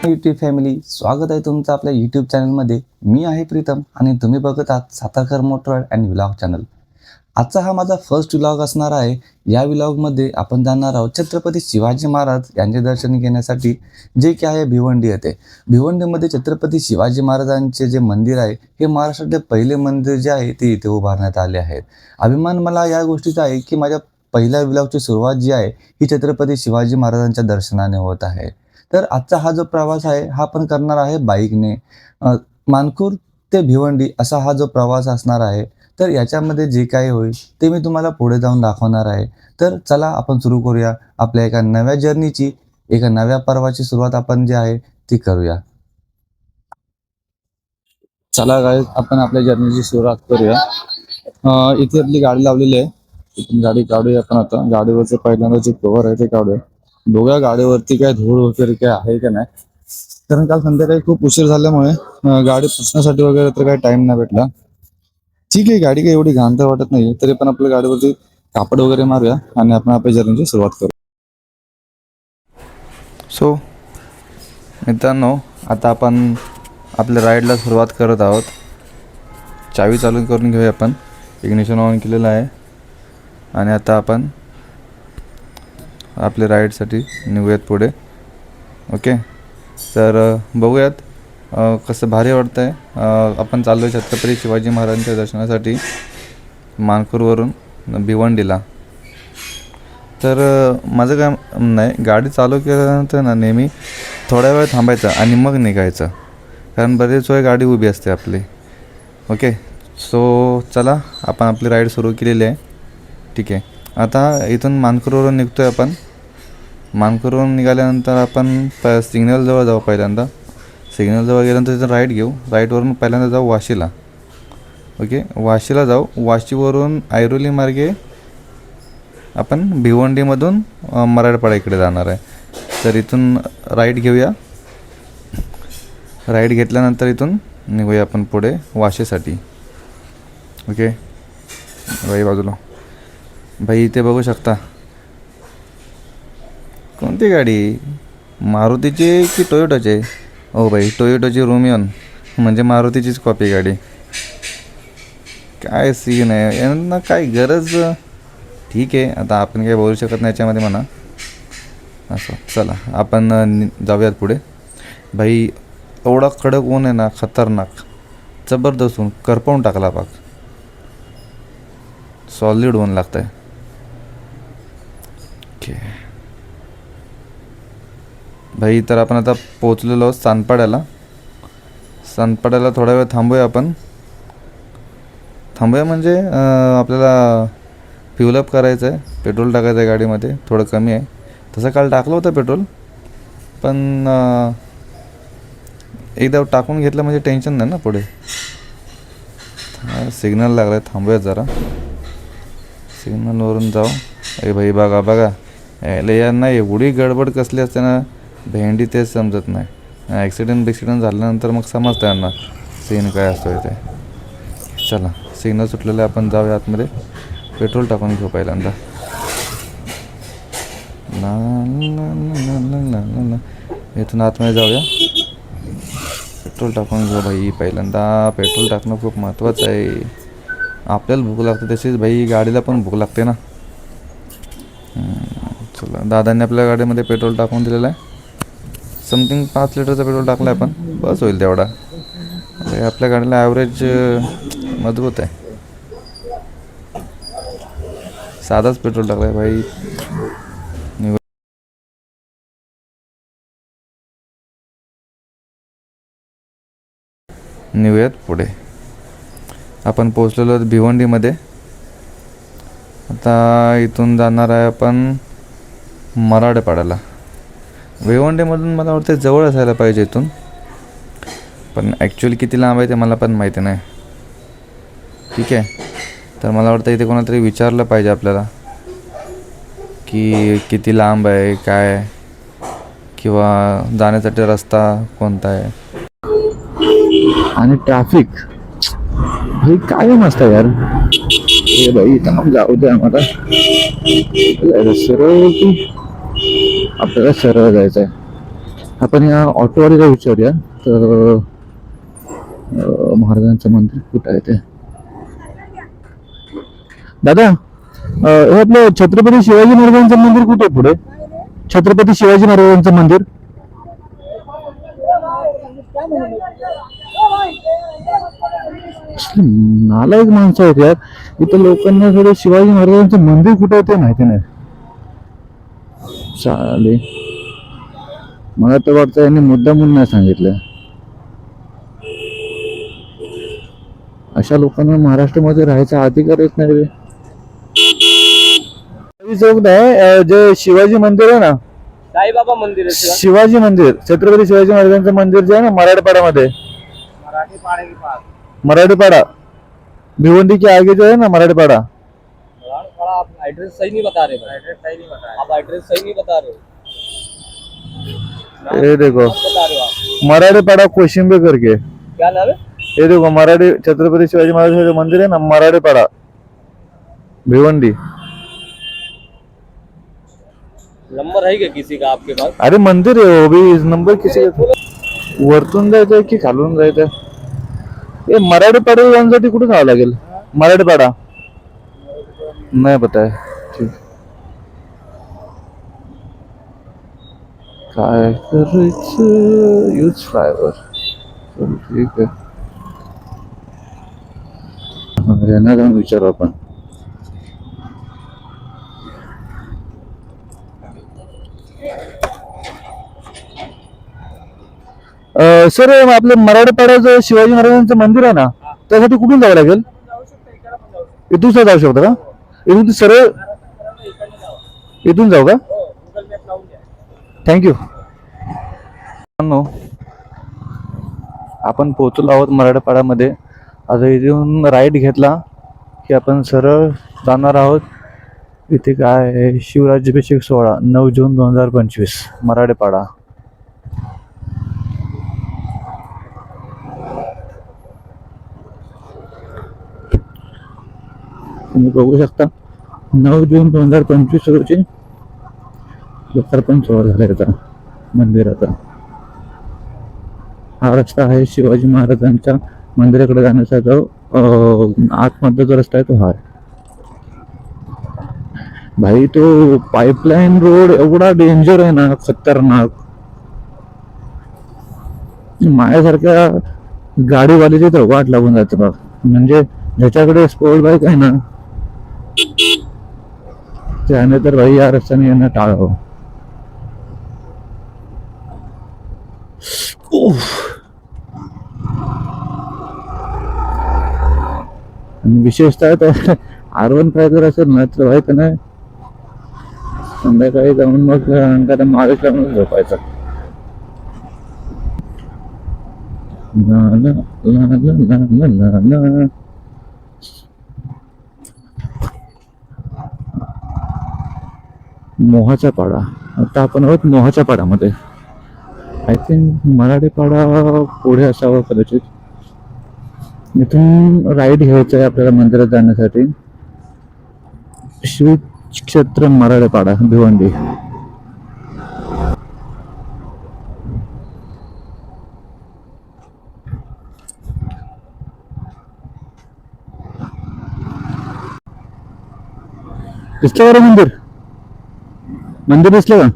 YouTube family, स्वागत आहे तुमचं आपल्या यूट्यूब चॅनलमध्ये. मी आहे प्रीतम आणि तुम्ही बघत आहात सातारकर मोटरराइड अँड व्लॉग चॅनल. आजचा हा माझा फर्स्ट व्लॉग असणार आहे. या व्लॉगमध्ये आपण जाणार आहोत छत्रपती शिवाजी महाराज यांचे दर्शन घेण्यासाठी, जे की आहे भिवंडी येथे. भिवंडीमध्ये छत्रपती शिवाजी महाराजांचे जे मंदिर आहे, हे महाराष्ट्रातले पहिले मंदिर जे आहे ते इथे उभारण्यात आले आहे. अभिमान मला या गोष्टीचा आहे की माझ्या पहिल्या व्लॉगची सुरुवात जी आहे ही छत्रपती शिवाजी महाराजांच्या दर्शनाने होत आहे. तर आजचा हा जो प्रवास आहे हा आपण करणार आहे बाईकने. मानखुर्द ते भिवंडी असा हा जो प्रवास असणार आहे. तर याच्यामध्ये जे काही होईल ते मी तुम्हाला पुढे जाऊन दाखवणार आहे. तर चला आपण सुरू करूया आपल्या एका नव्या जर्नीची, एका नव्या पर्वाची सुरुवात आपण जी आहे ती करूया. चला गाईज, आपण आपल्या जर्नीची सुरुवात करूया. इथे आपली गाडी लावलेली आहे. इथून गाडी काढूया आपण. आता गाडीवरचं पहिल्यांदा जे कव्हर आहे ते काढूया. बघूया गाडीवरती काय धूळ वगैरे काय आहे का नाही, कारण काल संध्याकाळी खूप उशीर झाल्यामुळे गाडी पुसण्यासाठी वगैरे तर काही टाइम नाही भेटला. ठीक आहे, गाडी काही एवढी घाण तर वाटत नाही, तरी पण आपल्या गाडीवरती कापड वगैरे मारूया आणि आपण आपल्या जर्नीची सुरुवात करू. सो मित्रांनो, आता आपण आपल्या राईडला सुरुवात करत आहोत. चावी चालू करून घेऊया आपण. इग्निशन ऑन केलेलं आहे आणि आता आपण आपल्या राईडसाठी निघूयात पुढे. ओके, तर बघूयात कसं भारी वाटतं आहे. आपण चाललो आहे छत्रपती शिवाजी महाराजांच्या दर्शनासाठी मानखुर्दवरून भिवंडीला. तर माझं काय नाही, गाडी चालू केल्यानंतर ना नेहमी थोड्या वेळ थांबायचं आणि मग निघायचं, कारण बरेच वेळ गाडी उभी असते आपली. ओके, सो चला आपण आपली राईड सुरू केलेली आहे. ठीक आहे, आता इथून मानखुर्दवरून निघतो आहे आपण. मानखुर्दवरून निघाल्यानंतर आपण सिग्नलजवळ जाऊ. पहिल्यांदा सिग्नलजवळ गेल्यानंतर तिथं राईट घेऊ. राईटवरून पहिल्यांदा जाऊ वाशीला. ओके, वाशीला जाऊ. वाशीवरून ऐरोली मार्गे आपण भिवंडीमधून मराठवाडा इकडे जाणार आहे. तर इथून राईट घेऊया. राईट घेतल्यानंतर इथून निघूया आपण पुढे वाशीसाठी. ओके भाई, बाजूला भाई इथे बघू शकता. कोणती गाडी, मारुतीची की टोयोटाची? हो भाई, टोयोटाची रोमियन, म्हणजे मारुतीचीच कॉपी गाडी. काय सीन आहे यांना, काय गरज. ठीक आहे, आता आपण काही बोलू शकत नाही याच्यामध्ये म्हणा. असं चला आपण जाऊयात पुढे. भाई एवढा कडक ऊन आहे ना, खतरनाक, जबरदस्त ऊन, करपवून टाकला पाक. सॉलिड ऊन लागतं आहे. ओके भाई, तर आपण आता पोचलेलो आहोत सानपाड्याला. सानपाड्याला थोडा वेळ थांबूया आपण. थांबूया म्हणजे आपल्याला फ्युलअप करायचं आहे, पेट्रोल टाकायचं आहे गाडीमध्ये. थोडं कमी आहे, तसं काल टाकलं होतं पेट्रोल, पण एकदा टाकून घेतलं म्हणजे टेन्शन नाही ना पुढे. सिग्नल लागला आहे, थांबूयात जरा. सिग्नलवरून जाऊ. ए भाई बघा बघा, यायला यांना एवढी गडबड कसली असते ना, भेंडी तेच समजत नाही. ॲक्सिडेंट झाल्यानंतर मग समजतं यांना सीन काय असतो इथे. चला, सिग्नल सुटलेलं आहे, आपण जाऊया आतमध्ये. पेट्रोल टाकून घेऊ पहिल्यांदा. इथून आतमध्ये जाऊया, पेट्रोल टाकून घेऊ भाई. पहिल्यांदा पेट्रोल टाकणं खूप महत्त्वाचं आहे. आपल्याला भूक लागते तशीच भाई गाडीला पण भूक लागते ना. चला, दादांनी आपल्या गाडीमध्ये पेट्रोल टाकून दिलेलं आहे. समथिंग 5 लिटरचं पेट्रोल टाकलं आहे, पण बस होईल तेवढा. आपल्या गाडीला ॲव्हरेज मजबूत आहे. साधाच पेट्रोल टाकलं आहे भाई. निघूयात पुढे. आपण पोचलेलो आहोत भिवंडीमध्ये. आता इथून जाणार आहे आपण मराठवाड्याला. भिवंडीमधून मला वाटतं जवळ असायला पाहिजे इथून, पण ॲक्च्युअली किती लांब आहे ते मला पण माहिती नाही. ठीक आहे, तर मला वाटतं इथे कोणातरी विचारलं पाहिजे आपल्याला की किती लांब आहे काय, किंवा जाण्यासाठी रस्ता कोणता आहे. आणि ट्रॅफिक भाई काय मस्त यार. हे भाई थांब, जाऊ दे आम्हाला. सरळ आपल्याला सरळ जायचं आहे. आपण या ऑटोवालीला विचारूया तर महाराजांचं मंदिर कुठं आहे ते. दादा हे आपलं छत्रपती शिवाजी महाराजांचं मंदिर कुठे आहे पुढे? छत्रपती शिवाजी महाराजांचं मंदिर. असली नालायक माणसं आहेत यार. इथं लोकांना थोडं शिवाजी महाराजांचं मंदिर कुठे आहे ते माहिती नाही. चाले मला तर वाटतं यांनी मुद्दा म्हणून नाही सांगितलं. अशा लोकांना महाराष्ट्रामध्ये राहायचा अधिकारच नाही रे. चौक आहे जे शिवाजी मंदिर आहे ना, साईबाबा मंदिर है शिवाजी मंदिर, छत्रपती शिवाजी महाराजांचं मंदिर जे आहे ना मराठवाड्यामध्ये, मराठी पाड़े के पास। मराठवाडा भिवंडी के आगे जो है ना मराठवाडा. मराठवाड़ा आप एड्रेस सही नहीं बता रहे। एड्रेस सही नहीं बता रहे आप। एड्रेस सही नहीं बता रहे हो। ये देखो बता रहे हो आप। मराठवाडा कोशिंबे करके. क्या नाम है? ये देखो मराठी छत्रपती शिवाजी महाराजांचं मंदिर है ना मराठवाडा भिवंडी. नंबर है क्या किसी का आपके पास? अरे मंदिर आहे वो भी. नंबर किसी का वरतून जायचंय की खालून जायचंय? हे मराठवाडा जाण्यासाठी कुठे जावं लागेल? मराठवाडा नाही पता है. ठीक काय करायचं? यूज फ्लायवर. ठीक आहे यांना जाऊन विचारू आपण. सर आपलं मराठवाड्याचं शिवाजी महाराजांचं मंदिर आहे ना, त्यासाठी कुठून जावं लागेल? इथून जाऊ शकतो का? इथून सरळ इथून जाऊ का? थँक्यू. आपण पोहोचलो आहोत मराठवाड्यामध्ये. आता इथून राईट घेतला की आपण सरळ जाणार आहोत. इथे काय आहे? शिवराज्याभिषेक सोहळा 9 जून 2025 मराठवाडा. तुम्ही बघू शकता 9 जून 2025 रोजी लोकार्पण सोहळा झाला याचा मंदिराचा. हा रस्ता आहे शिवाजी महाराजांच्या मंदिराकडे जाण्याचा. जो आतमधला जो रस्ता आहे तो हा आहे. भाई तो पाइपलाइन रोड एवढा डेंजर आहे ना, खतरनाक. माझ्यासारख्या गाडीवाल्याची तर वाट लागून जाते बघ. म्हणजे ज्याच्याकडे स्पोर्ट बाईक आहे ना त्याने तर भाई या रस्त्याने यांना टाळावं. आणि विशेषतः तर R15 जर असेल ना तर भाई नाही संध्याकाळी जाऊन मग अंगाला माळीस लावून झोपायचा. मोहाचा पाडा. आता आपण आहोत मोहाच्या पाडामध्ये. आय थिंक मराठीपाडा पुढे असावं कदाचित. इथून राईट घ्यायचं आहे आपल्याला मंदिरात जाण्यासाठी. श्री क्षेत्र मराठीपाडा भिवंडी. दिसलं का मंदिर? मंदिर दिसलं का?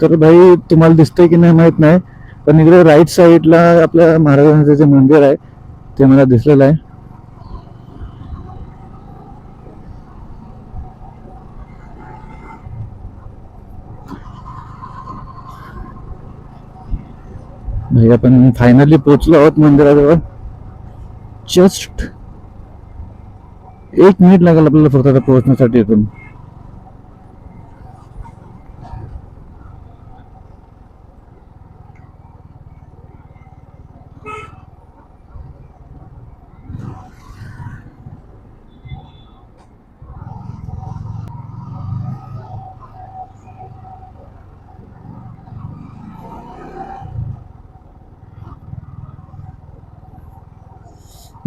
तर भाई तुम्हाला दिसतंय की नाही माहित नाही, पण इकडे राईट साईडला आपल्या महाराजांचं जे मंदिर आहे ते मला दिसलेलं आहे. भाई आपण फायनली पोहोचलो आहोत मंदिराजवळ. जस्ट 1 मिनिट लागेल आपल्याला फक्त आता पोहोचण्यासाठी इथून.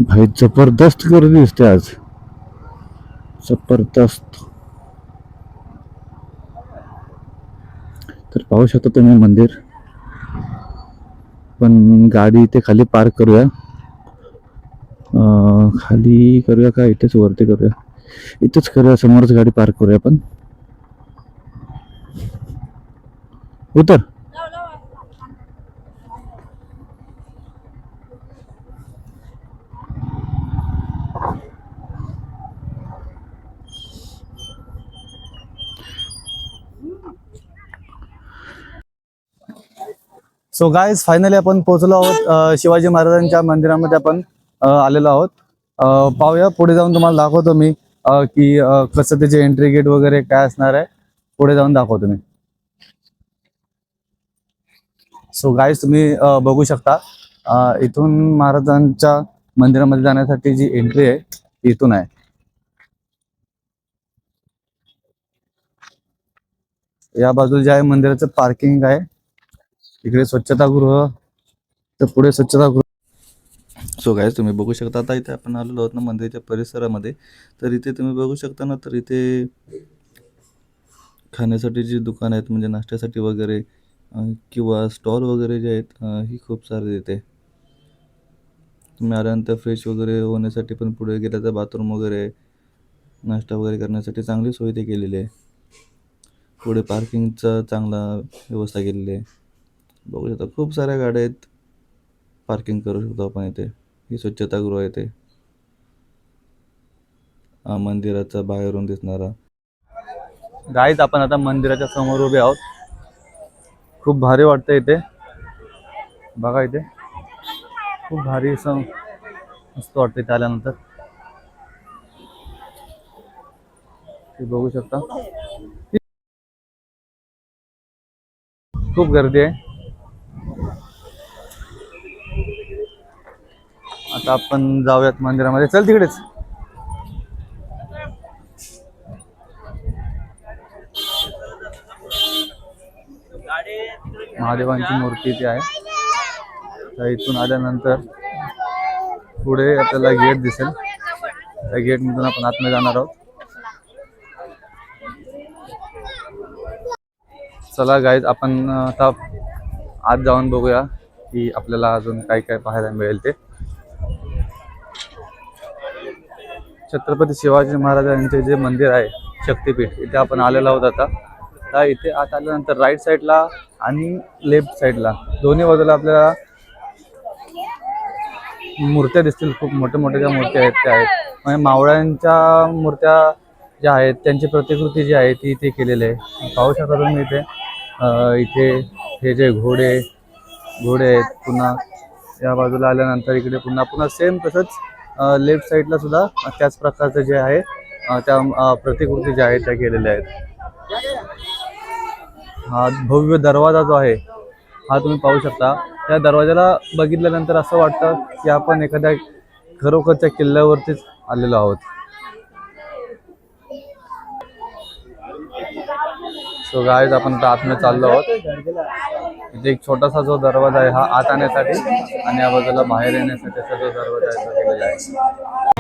भाई जबरदस्त गर्दी दिसते आज. जबरदस्त. तर पाहू पाहू शकता तुम्ही मंदिर. पण गाडी इथे खाली पार्क करूया. खाली करूया का इथेच वरती करूया? इथेच करूया, समोरच गाडी पार्क करूया. पण उतर. सो गाईज, फायनली आपण पोहोचलो आहोत शिवाजी महाराजांच्या मंदिरामध्ये. आपण आलेलो आहोत. पाहूया पुढे जाऊन तुम्हाला दाखवतो मी की कसं त्याचे एंट्री गेट वगैरे काय असणार आहे. पुढे जाऊन दाखवतो मी. सो गाईज, तुम्ही बघू शकता इथून महाराजांच्या मंदिरामध्ये जाण्यासाठी जी एंट्री आहे ती इथून आहे. या बाजूला जे आहे मंदिराचं पार्किंग आहे. इकडे स्वच्छतागृह, तर पुढे स्वच्छतागृह. सो गाईज, तुम्ही बघू शकता आता इथे आपण आलेलो आहोत ना मंदिराच्या परिसरामध्ये. तर इथे तुम्ही बघू शकता ना, तर इथे खाण्यासाठी जी दुकान आहेत म्हणजे नाश्त्यासाठी वगैरे किंवा स्टॉल वगैरे जे आहेत ही खूप सारे इथे. तुम्ही आल्यानंतर फ्रेश वगैरे होण्यासाठी पण पुढे गेल्या तर बाथरूम वगैरे, नाश्ता वगैरे करण्यासाठी चांगली सोय ते केलेली आहे. पुढे पार्किंगचा चांगला व्यवस्था केलेली आहे. बघू शकता खूप साऱ्या गाड्या आहेत, पार्किंग करू शकतो आपण इथे. ही स्वच्छतागृह आहे ते मंदिराचा बाहेरून दिसणारा. गाईज, आपण आता मंदिराच्या समोर उभे आहोत. खूप भारी वाटतं इथे. बघा इथे खूप भारी असं मस्त वाटतं इथे आल्यानंतर. ते बघू शकता खूप गर्दी आहे. आता आपण जाऊयात मंदिरामध्ये. चल तिकडेच. महादेवांची मूर्ती इथे आहे. तर इथून आल्यानंतर पुढे आपल्याला गेट दिसेल. त्या गेटमधून आपण आतमध्ये जाणार आहोत. चला गाईज, आपण आता आत जाऊन बघूया की आपल्याला अजून काय काय पाहायला मिळेल ते. छत्रपती शिवाजी महाराजांचे जे मंदिर आहे शक्तिपीठ, इथे आपण आलेलो आहोत आता. तर इथे आत आल्यानंतर राईट साईडला आणि लेफ्ट साईडला दोन्ही बाजूला आपल्याला मूर्त्या दिसतील. खूप मोठ्या मोठ्या ज्या मूर्त्या आहेत त्या आहेत. म्हणजे मावळ्यांच्या मूर्त्या ज्या आहेत त्यांची प्रतिकृती जी आहे ती इथे केलेली आहे. पाहू शकता तुम्ही इथे. इथे हे जे घोडे आहेत. पुन्हा या बाजूला आल्यानंतर इकडे पुन्हा सेम तसंच लेफ्ट साईडला सुद्धा त्याच प्रकारचं जे आहे त्या प्रतिकृती ज्या आहेत त्या केलेल्या आहेत. हा भव्य दरवाजा जो आहे हा तुम्ही पाहू शकता. त्या दरवाजाला बघितल्यानंतर असं वाटतं की आपण एखाद्या खरोखरच्या किल्ल्यावरतीच आलेलो आहोत. सो गाईज, आपण आता आतमध्ये चाललो आहोत. इथे एक छोटासा जो दरवाजा आहे हा आत आणण्यासाठी आणि या बाजूला बाहेर येण्यासाठी असा जो दरवाजा आहे तो केलेला आहे.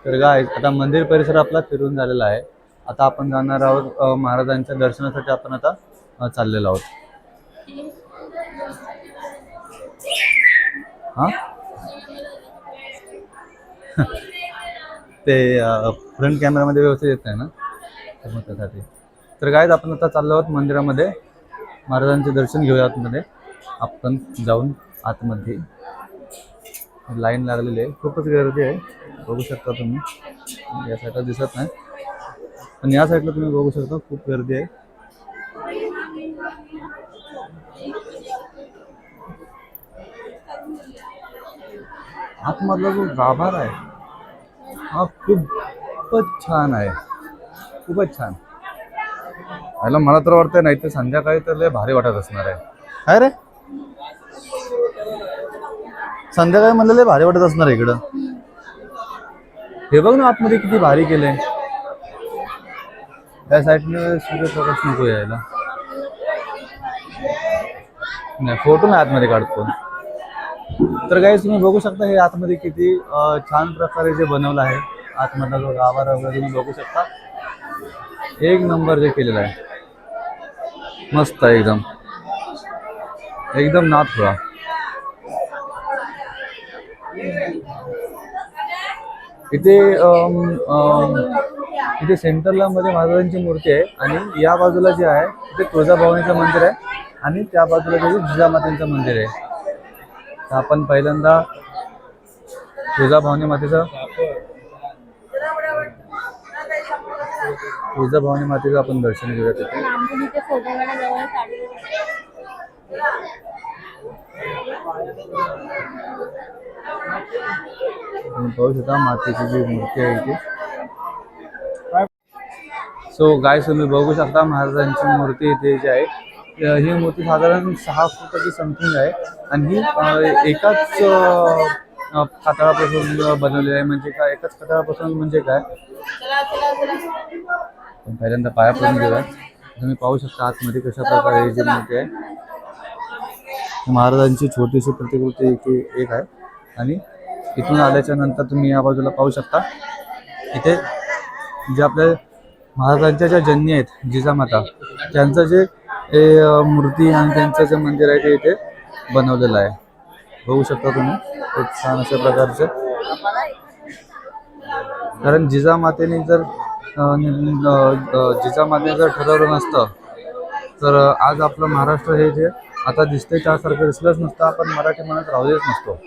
तर काय आता मंदिर परिसर आपला फिरून झालेला आहे. आता आपण जाणार आहोत महाराजांच्या दर्शनासाठी आपण आता चाललेलो आहोत. हां ते फ्रंट कॅमेरामध्ये व्यवस्थित येत नाही ना, तर मग त्यासाठी. तर काय आपण आता चाललो आहोत मंदिरामध्ये, महाराजांचे दर्शन घेऊया आतमध्ये. आपण जाऊन आतमध्ये लाईन लागलेली आहे, खूपच गर्दी आहे, बघू शकता तुम्ही. या साईडला दिसत नाही, पण या साईडला तुम्ही बघू शकता खूप गर्दी आहे. आतमधला जो गाभार आहे हा खूपच छान आहे, खूपच छान. याला मला तर वाटतंय नाही तर संध्याकाळी तर लय भारी वाटत असणार आहे. काय रे, संध्याकाळी म्हणलं लय भारी वाटत असणार आहे इकडं. हे बघ ना आतमध्ये किती भारी केलंय. त्या साईडने सूर्यप्रकाश नको यायला. नाही, फोटो नाही आतमध्ये काढतो. तर काही तुम्ही बघू शकता हे आतमध्ये किती छान प्रकारे जे बनवलं आहे. आतमधला जो गाभारा वगैरे तुम्ही बघू शकता, एक नंबर जे केलेलं आहे, मस्त आहे एकदम, एकदम नाथुरा. इथे इथे सेंटरला मध्ये महाराजांची मूर्ती आहे आणि या बाजूला जे आहे ते तुळजाभवानीचं मंदिर आहे आणि त्या बाजूला जे जिजामातेचं मंदिर आहे. तर आपण पहिल्यांदा तुळजाभवानी मातेचं आपण दर्शन घेऊया तिथे. पाहू शकता मातेची जी मूर्ती आहे इथे. सो गाय तुम्ही बघू शकता महाराजांची मूर्ती इथे जी आहे, ही मूर्ती साधारण 6 फुटाची समथिंग आहे आणि ही एकाच कातळापासून बनवलेली आहे. म्हणजे काय एकाच कातळापासून म्हणजे काय, पहिल्यांदा पाया पडून घेऊया. तुम्ही पाहू शकता आतमध्ये कशा प्रकारे ही जी मूर्ती आहे. महाराजांची छोटीशी प्रतिकृती इथे एक आहे आणि इथून आल्याच्या नंतर तुम्ही या बाजूला पाहू शकता इथे जे आपल्या महाराजांच्या ज्या जन्नी आहेत जिजामाता, त्यांचं जे मूर्ती आणि त्यांचं जे मंदिर आहे ते इथे बनवलेलं आहे. बघू शकता तुम्ही खूप छान अशा प्रकारचं. कारण जिजामातेने जर ठरवलं नसतं तर आज आपलं महाराष्ट्र हे जे आता दिसतंय त्यासारखं दिसलंच नसतं, आपण मराठी म्हणत राहूच नसतो.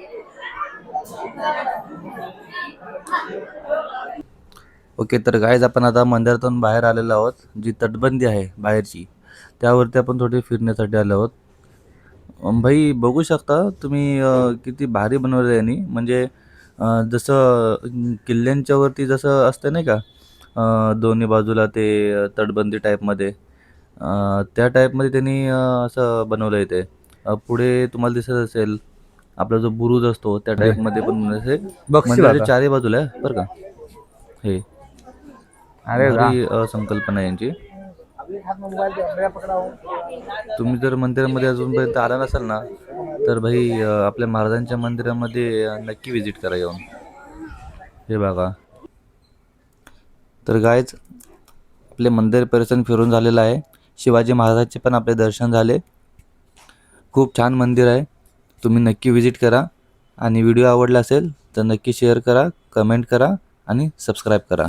ओके, तर गाईज आपण आता मंदिरातून बाहेर आलेलो आहोत. जी तटबंदी आहे बाहेरची त्यावरती आपण थोडी फिरण्यासाठी आलो आहोत. भाई बघू शकता तुम्ही किती भारी बनवलं आहे. म्हणजे जसं किल्ल्यांच्या वरती जसं असतं नाही का, दोन्ही बाजूला ते तटबंदी टाईपमध्ये, त्या टाईपमध्ये त्यांनी असं बनवलं आहे ते. पुढे तुम्हाला दिसत असेल आपला जो बुरुज असतो त्या टाईपमध्ये पण मंदिराच्या चारही बाजूला आहे बरं का. हे भारी संकल्पना आहे यांची. तुम्ही जर मंदिरामध्ये अजूनपर्यंत आला नसाल ना तर भाई आपल्या महाराजांच्या मंदिरामध्ये नक्की विजिट करा येऊन. हे बघा. तर गायज आपले मंदिर परिसर फिरून झालेलं आहे. शिवाजी महाराजांचे पण आपले दर्शन झाले. खूप छान मंदिर आहे, तुम्ही नक्की विजिट करा. आणि व्हिडिओ आवडला असेल तर नक्की शेअर करा, कमेंट करा आणि सबस्क्राईब करा.